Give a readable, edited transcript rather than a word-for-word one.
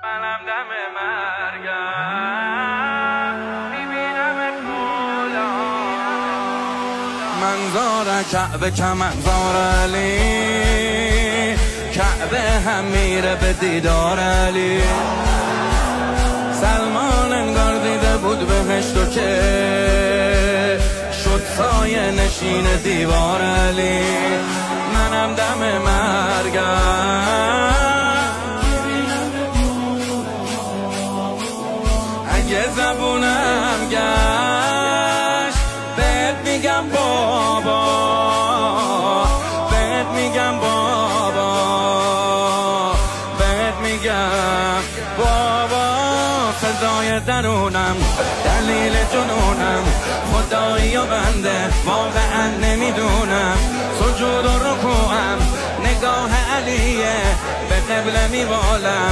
منم دم مرگم میبینم مولا منظار کعبه که منظار علی کعبه هم میره به دیدار علی سلمان انگار دیده بود بهشت و که شد سایه نشین دیوار علی منم دم مرگم اگه زبونم گشت بهت میگم بابا بهت میگم بابا بهت میگم بابا فضای درونم دلیل جنونم خدایی و بنده واقعا نمیدونم سجود و رکوعم نگاه علیه به قبله میوالم